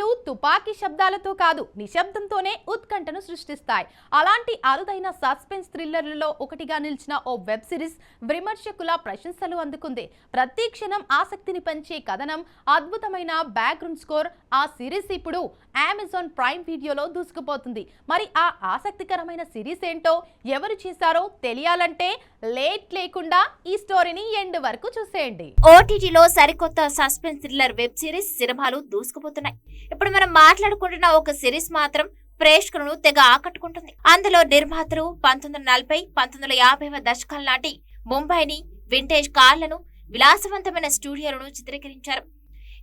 సినిమాలు తుపాకీ శబ్దాలతో కాదు, నిశ్శబ్దంతోనే ఉత్కంఠను సృష్టిస్తాయి. అలాంటి అరుదైన సస్పెన్స్ థ్రిల్లర్లలో ఒకటిగా నిలిచిన ఓ వెబ్ సిరీస్ విమర్శకుల ప్రశంసలు అందుకుంది. ప్రతి క్షణం ఆసక్తిని పెంచే కథనం, అద్భుతమైన బ్యాక్గ్రౌండ్ స్కోర్. ఆ సిరీస్ ఇప్పుడు అమెజాన్ ప్రైమ్ వీడియోలో దూసుకుపోతుంది. మరి ఆ ఆసక్తికరమైన సిరీస్ ఏంటో, ఎవరు చేశారో తెలియాలంటే లేట్ లేకుండా ఈ స్టోరీని ఎండ్ వరకు చూసేయండి. ఓటీటీలో సరికొత్త సస్పెన్స్ థ్రిల్లర్ వెబ్ సిరీస్ సినిమాలు దూసుకుపోతున్నాయి. ఇప్పుడు మనం మాట్లాడుకుంటున్న ఒక సిరీస్ మాత్రం ప్రేక్షకులను తెగ ఆకట్టుకుంటుంది. అందులో నిర్మాతలు 1940, 1950వ దశకాల నాటి ముంబైని, వింటేజ్ కార్లను, విలాసవంతమైన స్టూడియోలను చిత్రీకరించారు.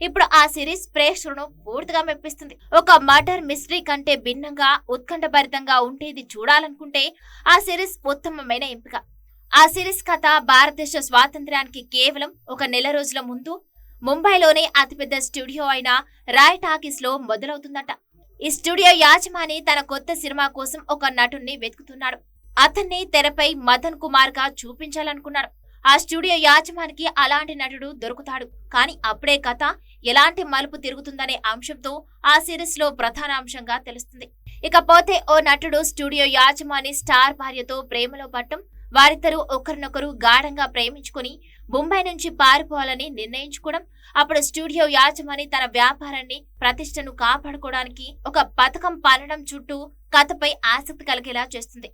ఇప్పుడు ఆ సిరీస్ ప్రేక్షకులను పూర్తిగా మెప్పిస్తుంది. ఒక మర్డర్ మిస్టరీ కంటే భిన్నంగా, ఉత్కంఠభరితంగా ఉండేది చూడాలనుకుంటే ఆ సిరీస్ ఉత్తమమైన ఎంపిక. ఆ సిరీస్ కథ భారతదేశ స్వాతంత్ర్యానికి కేవలం ఒక నెల రోజుల ముందు ముంబైలోని అతిపెద్ద స్టూడియో అయిన రాయ్ టాకీస్ లో మొదలవుతుందట. ఈ స్టూడియో యాజమాని తన కొత్త సినిమా కోసం ఒక నటుణ్ణి వెతుకుతున్నాడు. అతన్ని తెరపై మదన్ కుమార్ గా చూపించాలనుకున్నాడు. ఆ స్టూడియో యాజమానికి అలాంటి నటుడు దొరుకుతాడు. కానీ అప్పుడే కథ ఎలాంటి మలుపు తిరుగుతుందనే అంశంతో ఆ సిరీస్ లో ప్రధాన అంశంగా తెలుస్తుంది. ఇకపోతే ఓ నటుడు స్టూడియో యాజమాని స్టార్ భార్యతో ప్రేమలో పడటం, వారిద్దరూ ఒకరినొకరు గాఢంగా ప్రేమించుకుని ముంబై నుంచి పారిపోవాలని నిర్ణయించుకోవడం, అప్పుడు స్టూడియో యాజమాని తన వ్యాపారాన్ని, ప్రతిష్టను కాపాడుకోవడానికి ఒక పథకం పన్నడం చుట్టూ కథపై ఆసక్తి కలిగేలా చేస్తుంది.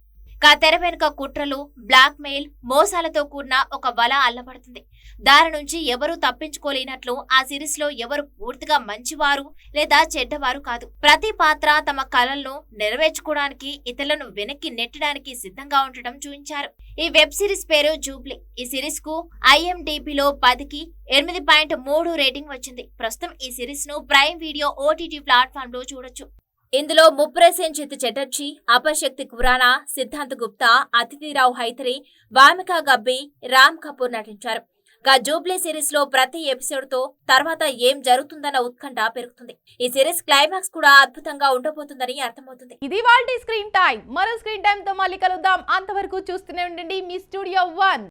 తెర వెనుక కుట్రలు, బ్లాక్ మెయిల్, మోసాలతో కూడిన ఒక వల అల్లబడుతుంది. దాని నుంచి ఎవరూ తప్పించుకోలేనట్లు ఆ సిరీస్ లో ఎవరు పూర్తిగా మంచివారు లేదా చెడ్డవారు కాదు. ప్రతి పాత్ర తమ కలలను నెరవేర్చుకోవడానికి, ఇతరులను వెనక్కి నెట్టడానికి సిద్ధంగా ఉండటం చూపించారు. ఈ వెబ్ సిరీస్ పేరు జూబ్లీ. ఈ సిరీస్ కు IMDbలో 10కి 8.3 రేటింగ్ వచ్చింది. ప్రస్తుతం ఈ సిరీస్ ను ప్రైమ్ వీడియో OTT ప్లాట్ఫామ్ లో చూడొచ్చు. ఇందులో ముప్రేసేన్జిత్ చటర్జీ, అపశక్తి ఖురానా, సిద్ధాంత్ గుప్తా, అతిథిరావు హైతరే, వామికా గబ్బి, రామ్ కపూర్ నటించారు. జూబ్లీ సిరీస్ లో ప్రతి ఎపిసోడ్ తో తర్వాత ఏం జరుగుతుందన్న ఉత్కంఠ పెరుగుతుంది. ఈ సిరీస్ క్లైమాక్స్ కూడా అద్భుతంగా ఉండబోతుందని అర్థమవుతుంది. ఇది వాల్టీ స్క్రీన్ టైం. మరో స్క్రీన్ టైం తో మళ్ళీ కలుద్దాం. అంతవరకు చూస్తూనే ఉండండి మీ స్టూడియో 1.